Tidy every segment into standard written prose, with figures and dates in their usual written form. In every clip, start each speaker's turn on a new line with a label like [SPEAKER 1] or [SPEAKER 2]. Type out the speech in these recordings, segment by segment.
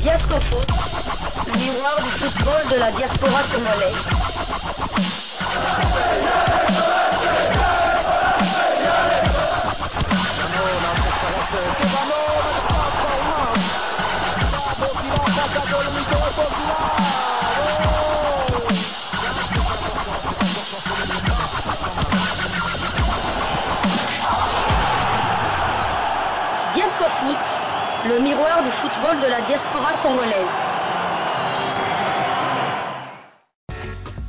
[SPEAKER 1] Diasco Foot, le miroir du football de la diaspora congolaise. Diasco Foot, le miroir du football de la diaspora congolaise.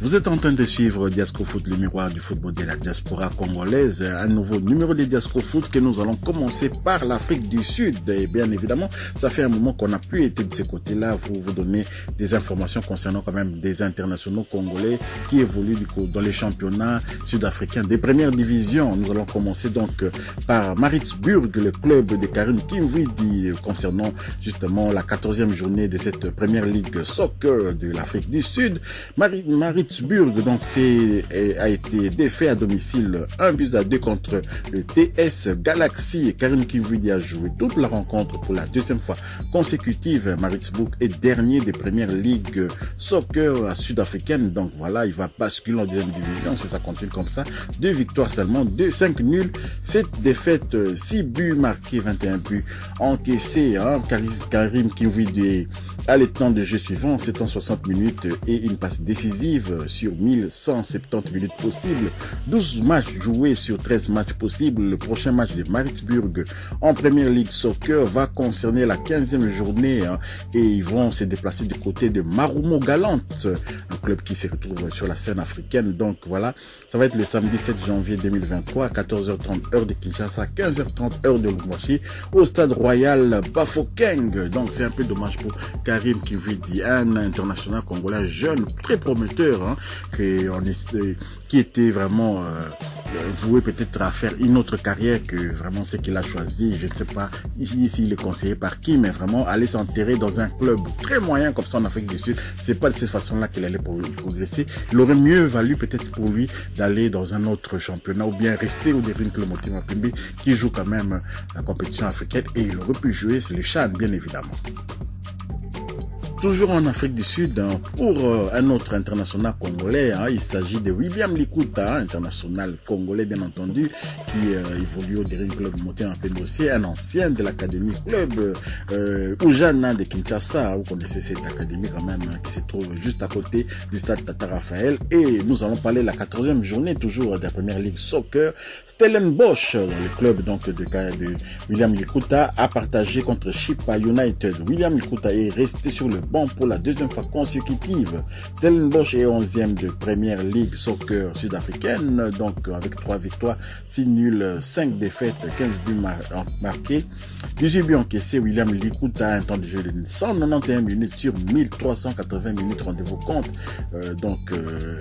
[SPEAKER 2] Vous êtes en train de suivre Diasco Foot, le miroir du football de la diaspora congolaise. Un nouveau numéro de Diasco Foot que nous allons commencer par l'Afrique du Sud. Et bien évidemment, ça fait un moment qu'on n'a plus été de ce côté-là pour vous donner des informations concernant quand même des internationaux congolais qui évoluent du coup dans les championnats sud-africains des premières divisions. Nous allons commencer donc par Maritzburg, le club de Karim Kimvidi, concernant justement la 14e journée de cette première ligue soccer de l'Afrique du Sud. Maritzburg donc a été défait à domicile 1-2 contre le TS Galaxy et Karim Kimvidi a joué toute la rencontre pour la deuxième fois consécutive. Maritzburg est dernier des premières ligues soccer sud-africaines, donc voilà, il va basculer en deuxième division si ça continue comme ça. 2 victoires seulement, 5 nuls, 7 défaites, 6 buts marqués, 21 buts encaissés. Karim Kimvidi a les temps de jeu suivants, 760 minutes et une passe décisive sur 1170 minutes possibles, 12 matchs joués sur 13 matchs possibles. Le prochain match de Maritzburg en Première Ligue Soccer va concerner la 15e journée et ils vont se déplacer du côté de Marumo Galante, un club qui se retrouve sur la scène africaine. Donc voilà, ça va être le samedi 7 janvier 2023 à 14h30 heure de Kinshasa, 15h30 heure de Lubumbashi au stade royal Bafokeng. Donc c'est un peu dommage pour Karim Kimvidi, un international congolais jeune, très prometteur, qui était vraiment voué peut-être à faire une autre carrière que vraiment ce qu'il a choisi. Je ne sais pas ici il est conseillé par qui, mais vraiment aller s'enterrer dans un club très moyen comme ça en Afrique du Sud, c'est pas de cette façon-là qu'il allait progresser. Il aurait mieux valu peut-être pour lui d'aller dans un autre championnat ou bien rester au Daring Club Motema Pembe qui joue quand même la compétition africaine et il aurait pu jouer c'est le CHAN bien évidemment. Toujours en Afrique du Sud, pour un autre international congolais, il s'agit de William Likuta, international congolais bien entendu, qui évolue au Daring Club Motema Pembe aussi, un ancien de l'académie club Oujana de Kinshasa. Vous connaissez cette académie quand même qui se trouve juste à côté du stade Tata Raphaël. Et nous allons parler de la 14e journée toujours de la première ligue soccer. Stellenbosch, le club donc de William Likuta, a partagé contre Chippa United. William Likuta est resté sur le banc pour la deuxième fois consécutive. Stellenbosch est 11e de première ligue soccer sud-africaine, donc avec 3 victoires, 6 nuls, 5 défaites, 15 buts marqués, 18 buts encaissés. William Likuta a un temps de jeu de 191 minutes sur 1380 minutes, rendez-vous compte.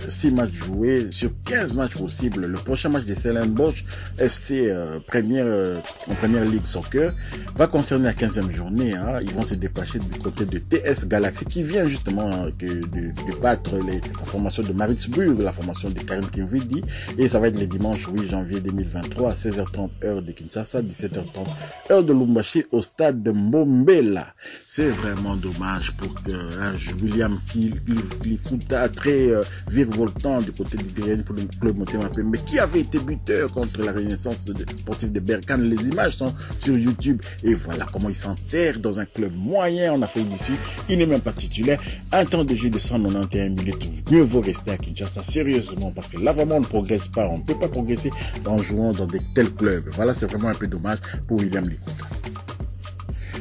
[SPEAKER 2] 6 matchs joués sur 15 matchs possibles. Le prochain match de Stellenbosch FC en première ligue soccer va concerner la 15e journée. Ils vont se dépêcher du côté de TS Galaxy qui vient justement de battre la formation de Maritzburg, la formation de Karim Kimvidi, et ça va être le dimanche 8 janvier 2023 à 16h30 heure de Kinshasa, 17h30 heure de Lubumbashi au stade de Mbombela. C'est vraiment dommage pour William Likuta, très virevoltant du côté du club Motema Pembe, qui avait été buteur contre la Renaissance sportive de Berkane. Les images sont sur YouTube et voilà comment il s'enterre dans un club moyen en Afrique du Sud. Il n'est même pas titulaire. Un temps de jeu de 191 minutes. Mieux vaut rester à Kinshasa sérieusement parce que là vraiment on ne progresse pas. On ne peut pas progresser en jouant dans de tels clubs. Voilà, c'est vraiment un peu dommage pour William Likuta.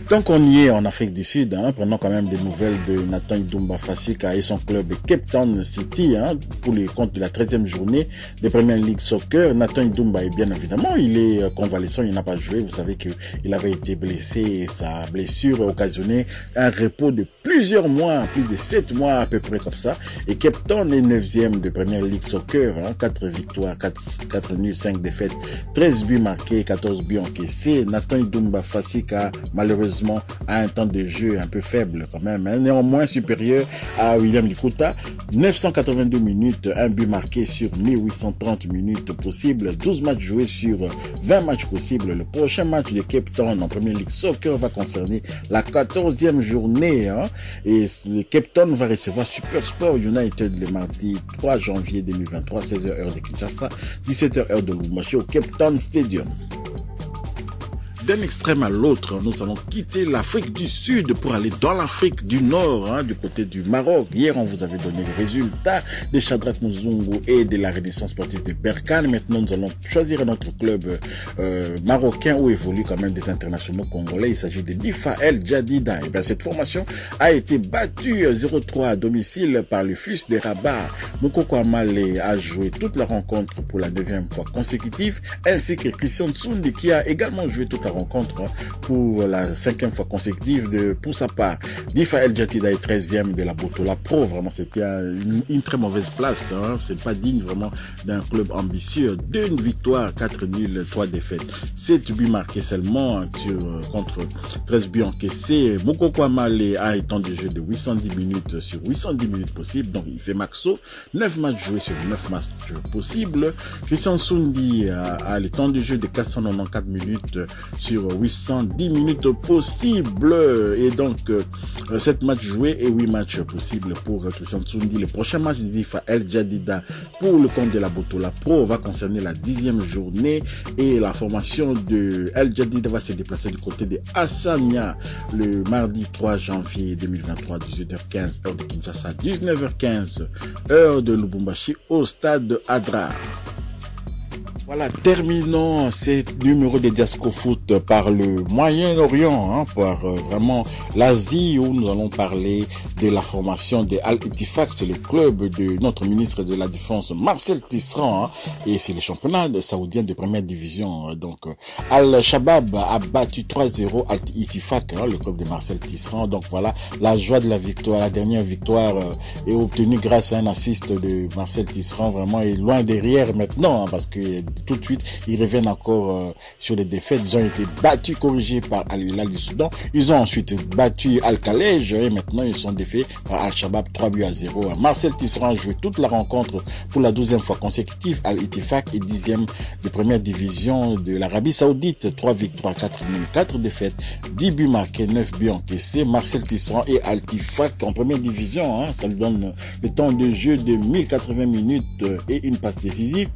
[SPEAKER 2] Tant qu'on y est en Afrique du Sud, prenons quand même des nouvelles de Nathan Idumba Fasika et son club Cape Town City pour les comptes de la 13e journée des Premières Ligues Soccer. Nathan Idumba est bien évidemment, il est convalescent, il n'a pas joué. Vous savez qu'il avait été blessé et sa blessure a occasionné un repos de plusieurs mois, plus de 7 mois à peu près comme ça. Et Cape Town est 9e de Première Ligue Soccer, 4 victoires, 4 nuls, 5 défaites, 13 buts marqués, 14 buts encaissés. Nathan Idumba Fasika malheureusement malheureusement à un temps de jeu un peu faible quand même, hein, néanmoins supérieur à William Likuta. 982 minutes, un but marqué sur 1830 minutes possibles, 12 matchs joués sur 20 matchs possibles. Le prochain match de Cape Town en Premier League Soccer va concerner la 14e journée, hein, et le Cape Town va recevoir Super Sport United le mardi 3 janvier 2023, 16h heure de Kinshasa, 17h heure de Lubumbashi au Cape Town Stadium. D'un extrême à l'autre, nous allons quitter l'Afrique du Sud pour aller dans l'Afrique du Nord, hein, du côté du Maroc. Hier, on vous avait donné les résultats des Shadrack Muzungu et de la Renaissance sportive de Berkane. Maintenant, nous allons choisir notre club marocain où évoluent quand même des internationaux congolais. Il s'agit de Difa El Jadida. Et bien, cette formation a été battue 0-3 à domicile par le FUS de Rabat. Moukoko Amale a joué toute la rencontre pour la 9e fois consécutive, ainsi que Christian Tsundi qui a également joué toute la rencontre pour la 5e fois consécutive pour sa part. Difa El Jadida est 13e de la Botola Pro. Vraiment, c'était une très mauvaise place, hein. C'est pas digne vraiment d'un club ambitieux. 2 victoires, 4 nuls, 3 défaites. 7 buts marqués seulement contre 13 buts encaissés. Moukoko Amale a un temps de jeu de 810 minutes sur 810 minutes possibles. Donc, il fait maxo. 9 matchs joués sur 9 matchs possibles. Christian Tsundi a le temps de jeu de 494 minutes sur 810 minutes possibles, et donc 7 matchs joués et 8 matchs possibles pour Christian Tsundi. Le prochain match de Difa El Jadida pour le compte de la Botola Pro va concerner la 10e journée, et la formation de El Jadida va se déplacer du côté de Hassania le mardi 3 janvier 2023, 18h15 heure de Kinshasa, 19h15 heure de Lubumbashi au stade Adrar. Voilà, terminons ces numéros de Diasco Foot par le Moyen-Orient, hein, par vraiment l'Asie, où nous allons parler de la formation de Al-Ittifaq, c'est le club de notre ministre de la Défense Marcel Tisserand, hein, et c'est le championnat saoudien de première division. Donc Al-Shabaab a battu 3-0 Al-Ittifaq, hein, le club de Marcel Tisserand. Donc voilà, la joie de la victoire, la dernière victoire est obtenue grâce à un assist de Marcel Tisserand. Vraiment, est loin derrière maintenant, hein, parce que tout de suite, ils reviennent encore sur les défaites. Ils ont été battus, corrigés par Al-Hilal du Soudan. Ils ont ensuite battu Al-Khalej et maintenant ils sont défaits par Al-Shabaab 3-0. Marcel Tisserand a joué toute la rencontre pour la 12e fois consécutive. Al-Ittifaq est 10e de première division de l'Arabie Saoudite. 3 victoires, 4 nuls, 4 défaites, 10 buts marqués, 9 buts encaissés. Marcel Tisserand et Al-Ittifaq en première division, hein, ça lui donne le temps de jeu de 1080 minutes et une passe décisive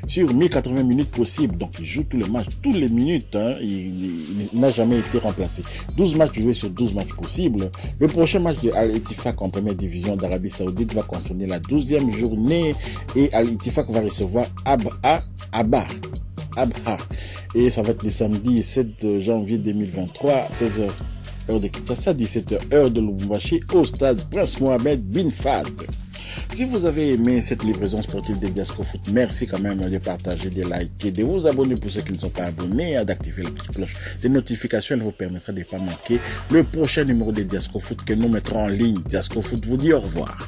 [SPEAKER 2] sur 1080 minutes possibles. Donc il joue tous les matchs, toutes les minutes, hein. Il n'a jamais été remplacé. 12 matchs joués sur 12 matchs possibles. Le prochain match de Al-Ittifaq en première division d'Arabie Saoudite va concerner la 12e journée, et Al-Ittifaq va recevoir Abha. Et ça va être le samedi 7 janvier 2023, 16h heure de Kinshasa, 17h heure de Lubumbashi au stade Prince Mohamed bin Fahd. Si vous avez aimé cette livraison sportive de Diasco Foot, merci quand même de partager, de liker, de vous abonner pour ceux qui ne sont pas abonnés, d'activer la petite cloche des notifications. Elle vous permettra de ne pas manquer le prochain numéro de Diasco Foot que nous mettrons en ligne. Diasco Foot vous dit au revoir.